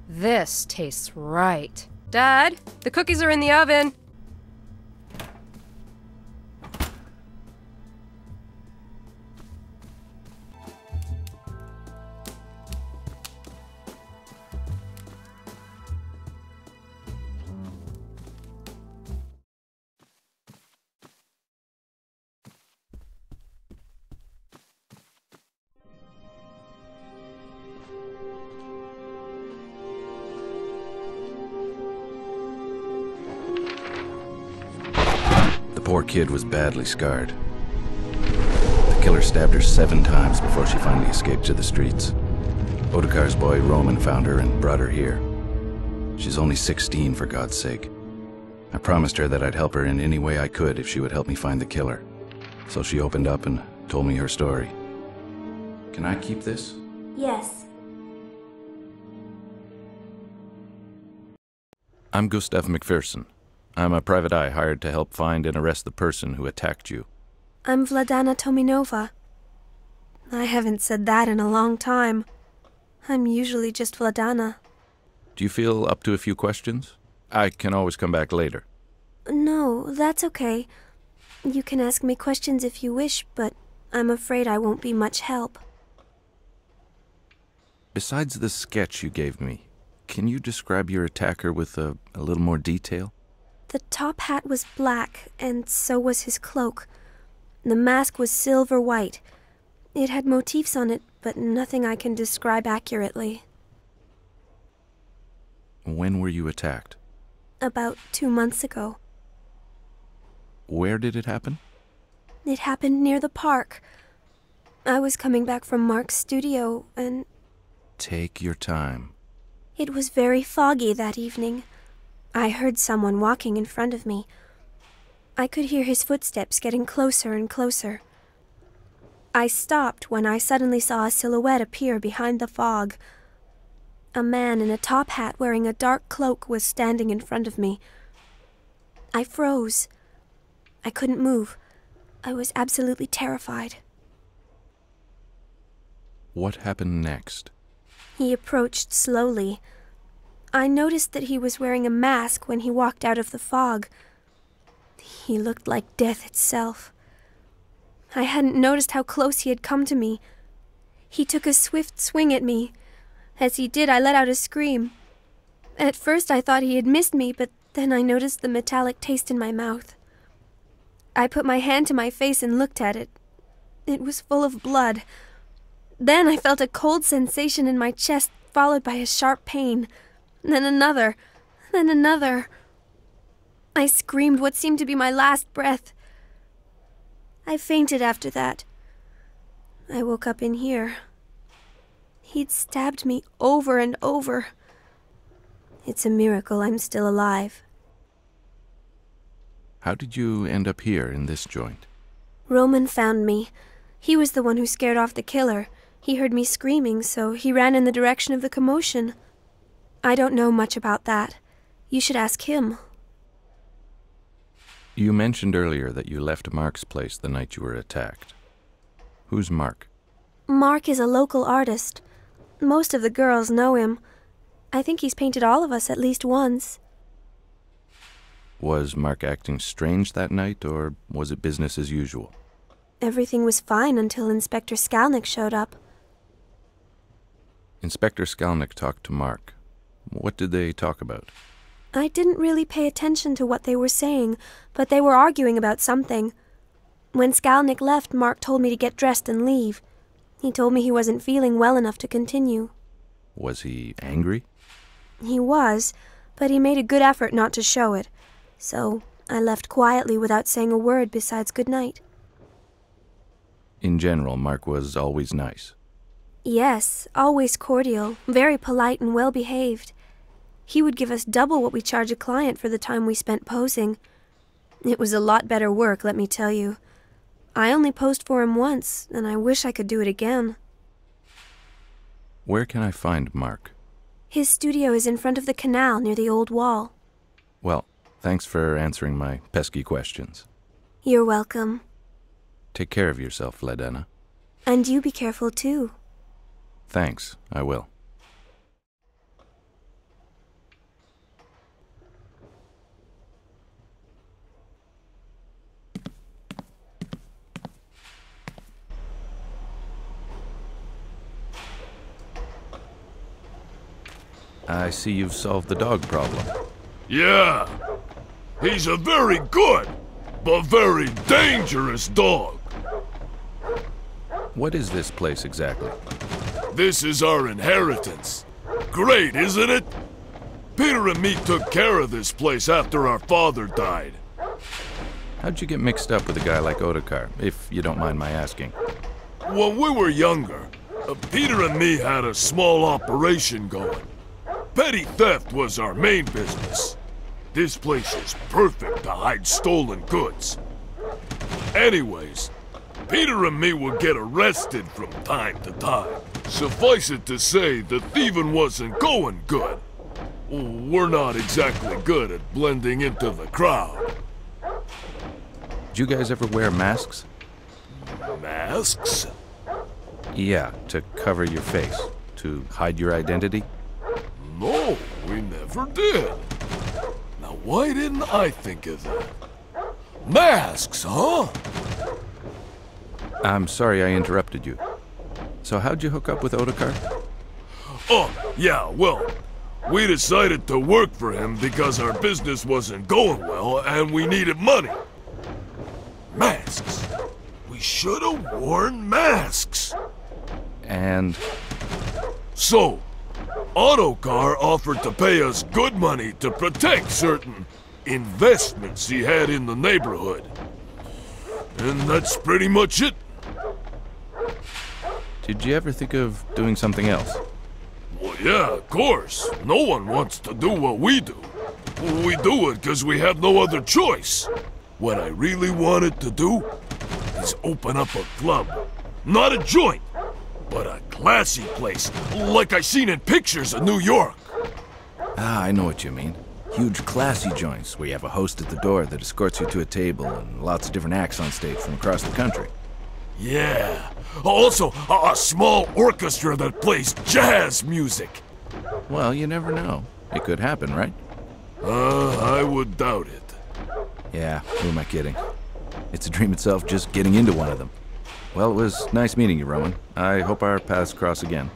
This tastes right. Dad, the cookies are in the oven. The poor kid was badly scarred. The killer stabbed her 7 times before she finally escaped to the streets. Otakar's boy Roman found her and brought her here. She's only 16, for God's sake. I promised her that I'd help her in any way I could if she would help me find the killer. So she opened up and told me her story. Can I keep this? Yes. I'm Gustav McPherson. I'm a private eye hired to help find and arrest the person who attacked you. I'm Vladana Tominova. I haven't said that in a long time. I'm usually just Vladana. Do you feel up to a few questions? I can always come back later. No, that's okay. You can ask me questions if you wish, but I'm afraid I won't be much help. Besides the sketch you gave me, can you describe your attacker with a little more detail? The top hat was black, and so was his cloak. The mask was silver white. It had motifs on it, but nothing I can describe accurately. When were you attacked? About 2 months ago. Where did it happen? It happened near the park. I was coming back from Mark's studio, and... Take your time. It was very foggy that evening. I heard someone walking in front of me. I could hear his footsteps getting closer and closer. I stopped when I suddenly saw a silhouette appear behind the fog. A man in a top hat wearing a dark cloak was standing in front of me. I froze. I couldn't move. I was absolutely terrified. What happened next? He approached slowly. I noticed that he was wearing a mask when he walked out of the fog. He looked like death itself. I hadn't noticed how close he had come to me. He took a swift swing at me. As he did, I let out a scream. At first I thought he had missed me, but then I noticed the metallic taste in my mouth. I put my hand to my face and looked at it. It was full of blood. Then I felt a cold sensation in my chest, followed by a sharp pain. Then another. Then another. I screamed what seemed to be my last breath. I fainted after that. I woke up in here. He'd stabbed me over and over. It's a miracle I'm still alive. How did you end up here in this joint? Roman found me. He was the one who scared off the killer. He heard me screaming, so he ran in the direction of the commotion. I don't know much about that. You should ask him. You mentioned earlier that you left Mark's place the night you were attacked. Who's Mark? Mark is a local artist. Most of the girls know him. I think he's painted all of us at least once. Was Mark acting strange that night, or was it business as usual? Everything was fine until Inspector Skalnick showed up. Inspector Skalnick talked to Mark. What did they talk about? I didn't really pay attention to what they were saying, but they were arguing about something. When Skalnick left, Mark told me to get dressed and leave. He told me he wasn't feeling well enough to continue. Was he angry? He was, but he made a good effort not to show it. So I left quietly without saying a word besides good night. In general, Mark was always nice. Yes, always cordial, very polite and well-behaved. He would give us double what we charge a client for the time we spent posing. It was a lot better work, let me tell you. I only posed for him once, and I wish I could do it again. Where can I find Mark? His studio is in front of the canal near the old wall. Well, thanks for answering my pesky questions. You're welcome. Take care of yourself, Vladana. And you be careful too. Thanks, I will. I see you've solved the dog problem. Yeah. He's a very good, but very dangerous dog. What is this place exactly? This is our inheritance. Great, isn't it? Peter and me took care of this place after our father died. How'd you get mixed up with a guy like Ottokar, if you don't mind my asking? When we were younger, Peter and me had a small operation going. Petty theft was our main business. This place is perfect to hide stolen goods. Anyways, Peter and me would get arrested from time to time. Suffice it to say, the thieving wasn't going good. We're not exactly good at blending into the crowd. Did you guys ever wear masks? Masks? Yeah, to cover your face, to hide your identity? No, we never did. Now, why didn't I think of that? Masks, huh? I'm sorry I interrupted you. So how'd you hook up with Ottokar? Oh, yeah, well, we decided to work for him because our business wasn't going well and we needed money. Masks. We should have worn masks. And... So, Ottokar offered to pay us good money to protect certain investments he had in the neighborhood. And that's pretty much it. did you ever think of doing something else? Well, yeah, of course. No one wants to do what we do. We do it because we have no other choice. What I really wanted to do is open up a club. Not a joint, but a classy place, like I seen in pictures of New York. Ah, I know what you mean. Huge classy joints where you have a host at the door that escorts you to a table and lots of different acts on stage from across the country. Yeah. Also, a small orchestra that plays jazz music. Well, you never know. It could happen, right? I would doubt it. Yeah, who am I kidding? It's a dream itself just getting into one of them. Well, it was nice meeting you, Roman. I hope our paths cross again.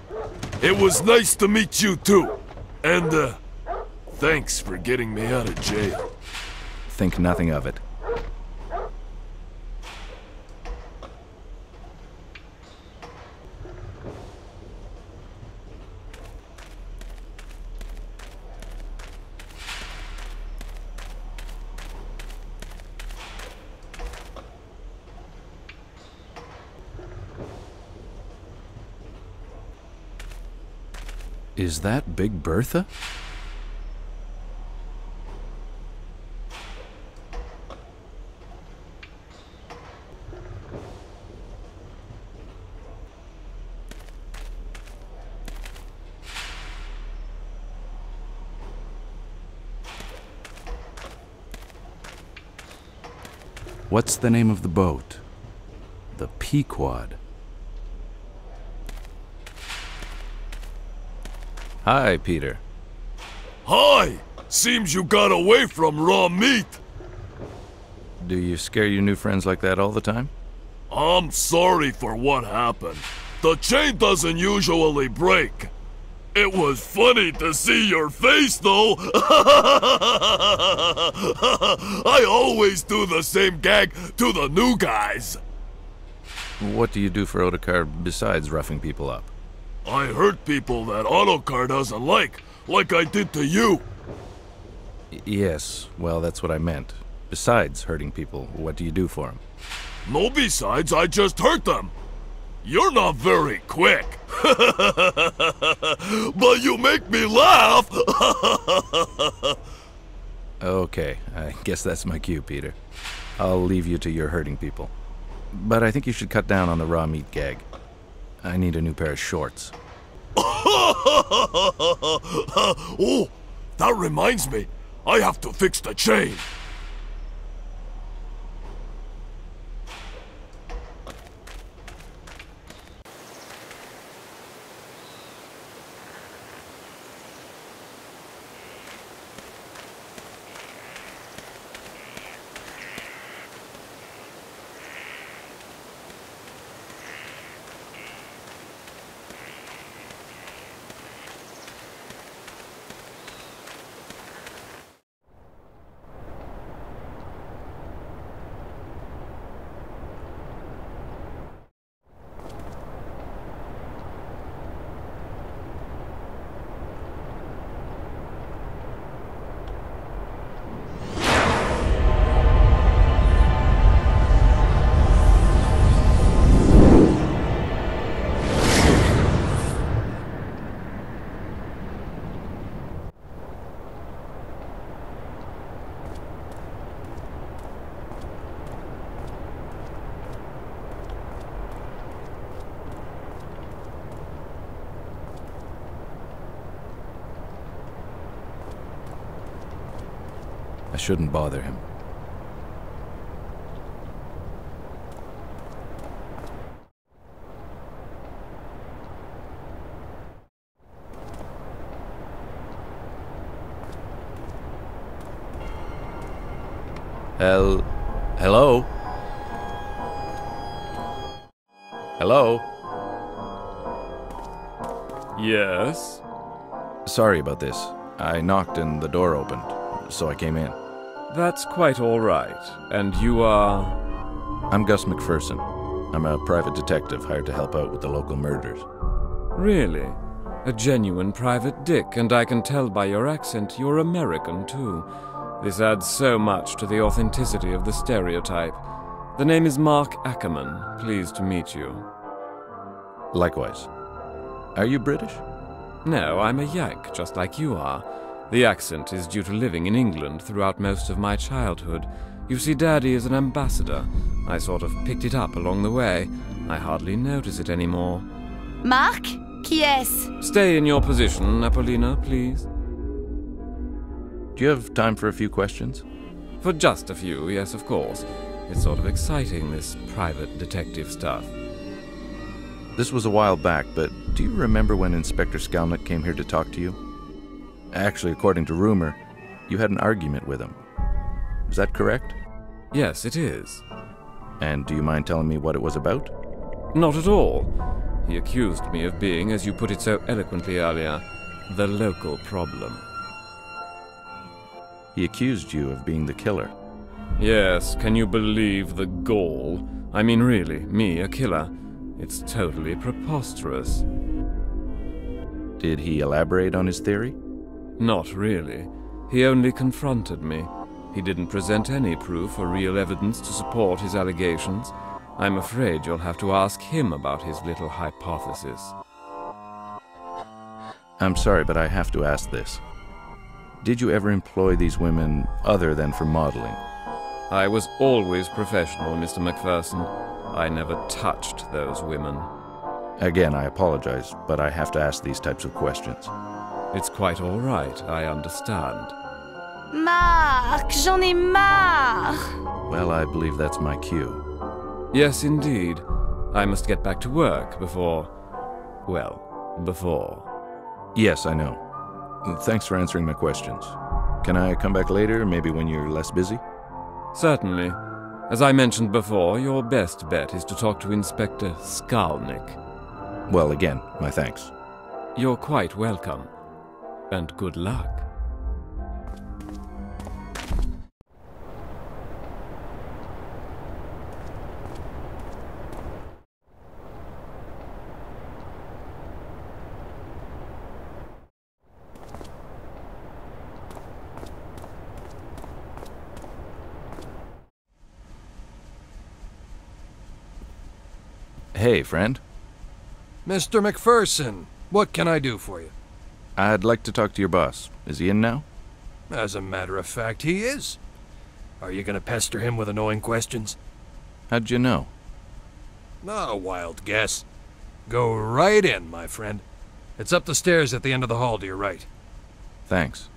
It was nice to meet you too. And, thanks for getting me out of jail. Think nothing of it. Is that Big Bertha? What's the name of the boat? The Pequod. Hi, Peter. Hi! Seems you got away from raw meat. Do you scare your new friends like that all the time? I'm sorry for what happened. The chain doesn't usually break. It was funny to see your face, though. I always do the same gag to the new guys. What do you do for Ottokar besides roughing people up? I hurt people that Ottokar doesn't like I did to you. Yes, well, that's what I meant. Besides hurting people, what do you do for them? No besides, I just hurt them. You're not very quick. But you make me laugh. Okay, I guess that's my cue, Peter. I'll leave you to your hurting people. But I think you should cut down on the raw meat gag. I need a new pair of shorts. Oh, that reminds me. I have to fix the chain. I shouldn't bother him. Hello? Hello? Yes? Sorry about this. I knocked and the door opened, so I came in. That's quite all right. And you are... I'm Gus McPherson. I'm a private detective hired to help out with the local murders. Really? A genuine private dick, and I can tell by your accent you're American, too. This adds so much to the authenticity of the stereotype. The name is Mark Ackerman. Pleased to meet you. Likewise. Are you British? No, I'm a Yank, just like you are. The accent is due to living in England throughout most of my childhood. You see, Daddy is an ambassador. I sort of picked it up along the way. I hardly notice it anymore. Mark? Qui est-ce? Stay in your position, Apollina, please. Do you have time for a few questions? For just a few, yes, of course. It's sort of exciting, this private detective stuff. This was a while back, but do you remember when Inspector Skalnick came here to talk to you? Actually, according to rumor, you had an argument with him. Is that correct? Yes, it is. And do you mind telling me what it was about? Not at all. He accused me of being, as you put it so eloquently earlier, the local problem. He accused you of being the killer. Yes, can you believe the gall? I mean, really, me, a killer? It's totally preposterous. Did he elaborate on his theory? Not really. He only confronted me. He didn't present any proof or real evidence to support his allegations. I'm afraid you'll have to ask him about his little hypothesis. I'm sorry, but I have to ask this. Did you ever employ these women other than for modeling? I was always professional, Mr. McPherson. I never touched those women. Again, I apologize, but I have to ask these types of questions. It's quite all right, I understand. Mark, j'en ai marre! Well, I believe that's my cue. Yes, indeed. I must get back to work before... Yes, I know. Thanks for answering my questions. Can I come back later, maybe when you're less busy? Certainly. As I mentioned before, your best bet is to talk to Inspector Skalnick. Well, again, my thanks. You're quite welcome. And good luck. Hey, friend. Mr. McPherson, what can I do for you? I'd like to talk to your boss. Is he in now? As a matter of fact, he is. Are you gonna pester him with annoying questions? How'd you know? A wild guess. Go right in, my friend. It's up the stairs at the end of the hall to your right. Thanks.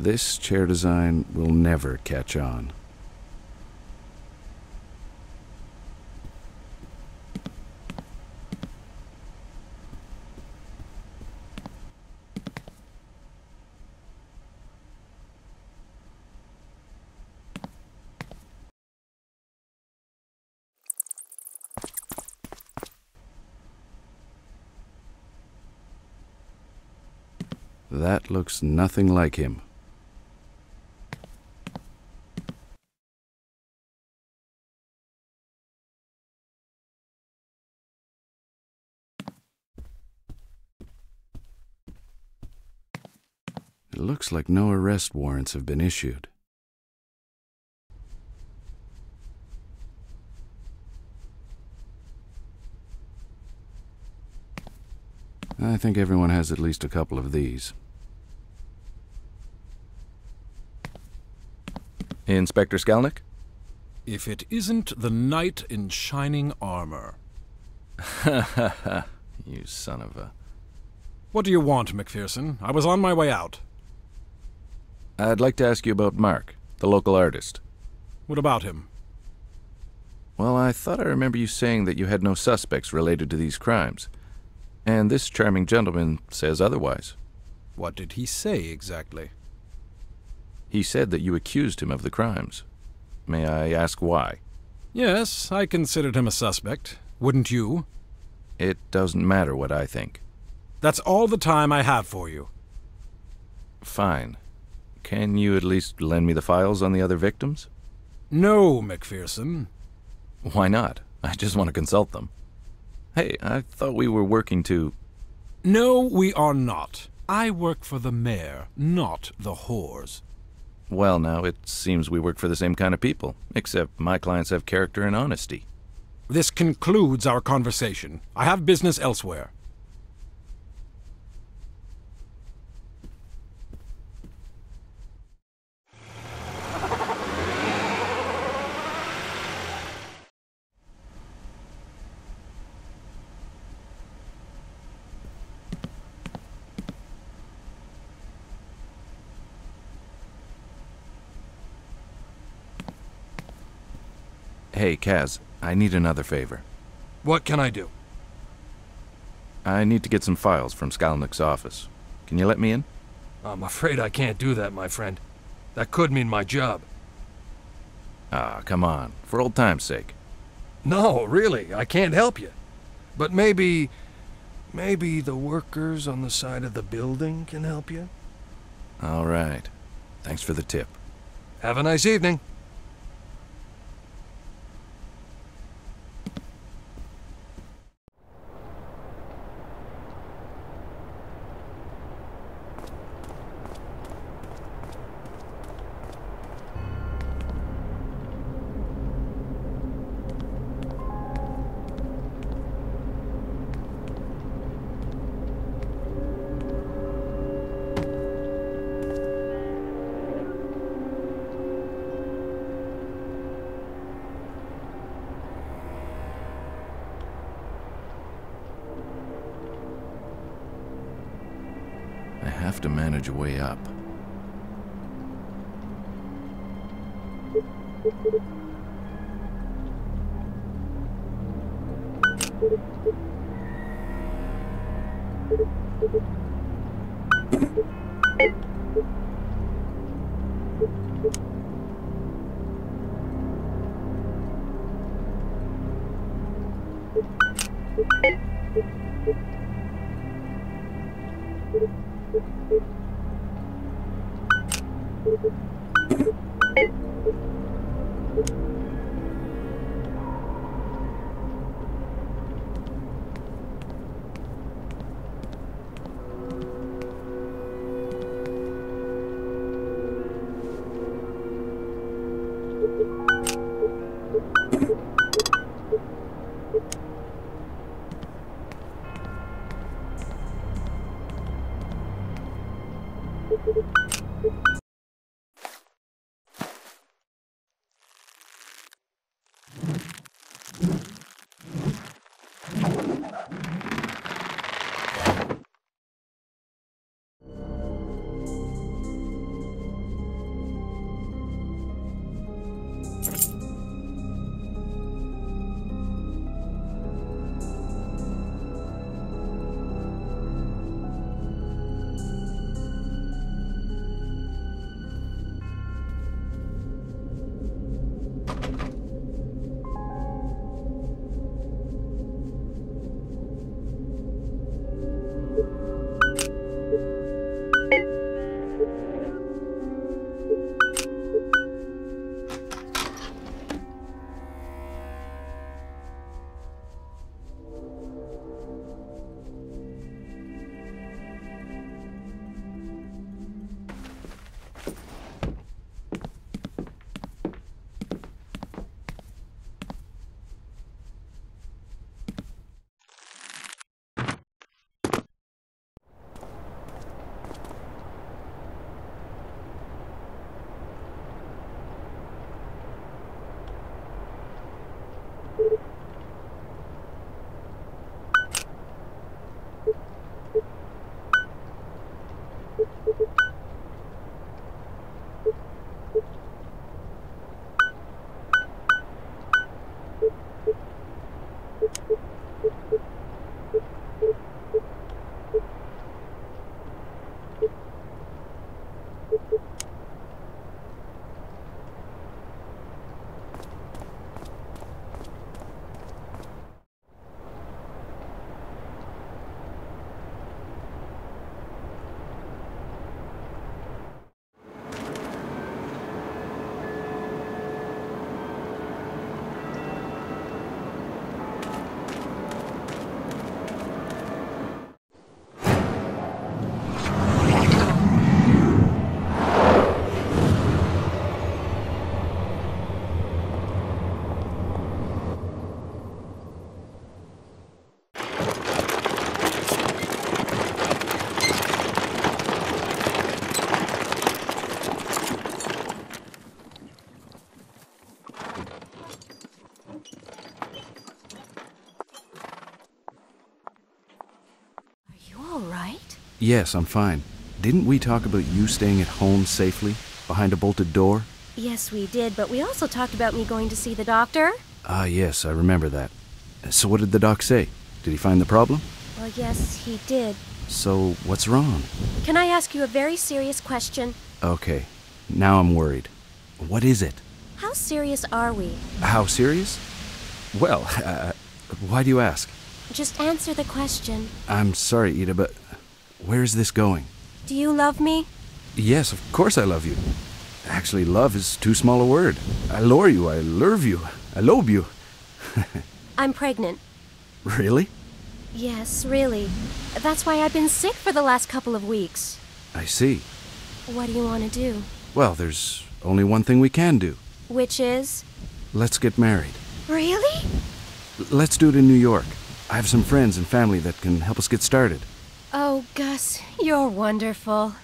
This chair design will never catch on. That looks nothing like him. It looks like no arrest warrants have been issued. I think everyone has at least a couple of these. Inspector Skalnick? If it isn't the knight in shining armor. Ha ha ha, you son of a... What do you want, McPherson? I was on my way out. I'd like to ask you about Mark, the local artist. What about him? Well, I thought I remember you saying that you had no suspects related to these crimes. And this charming gentleman says otherwise. What did he say exactly? He said that you accused him of the crimes. May I ask why? Yes, I considered him a suspect. Wouldn't you? It doesn't matter what I think. That's all the time I have for you. Fine. Can you at least lend me the files on the other victims? No, McPherson. Why not? I just want to consult them. Hey, I thought we were working to... No, we are not. I work for the mayor, not the whores. Well, now, it seems we work for the same kind of people, except my clients have character and honesty. This concludes our conversation. I have business elsewhere. Hey, Kaz, I need another favor. What can I do? I need to get some files from Skalnick's office. Can you let me in? I'm afraid I can't do that, my friend. That could mean my job. Ah, come on, for old time's sake. No, really, I can't help you. But maybe the workers on the side of the building can help you? All right. Thanks for the tip. Have a nice evening. I have to manage a way up. Yes, I'm fine. Didn't we talk about you staying at home safely, behind a bolted door? Yes, we did, but we also talked about me going to see the doctor. Ah, yes, I remember that. So what did the doc say? Did he find the problem? Well, yes, he did. So what's wrong? Can I ask you a very serious question? Okay, now I'm worried. What is it? How serious are we? How serious? Well, why do you ask? Just answer the question. I'm sorry, Ida, but where is this going? Do you love me? Yes, of course I love you. Actually, love is too small a word. I lure you, I lurve you, I lobe you. I'm pregnant. Really? Yes, really. That's why I've been sick for the last couple of weeks. I see. What do you want to do? Well, there's only one thing we can do. Which is? Let's get married. Really? Let's do it in New York. I have some friends and family that can help us get started. Oh, Gus, you're wonderful.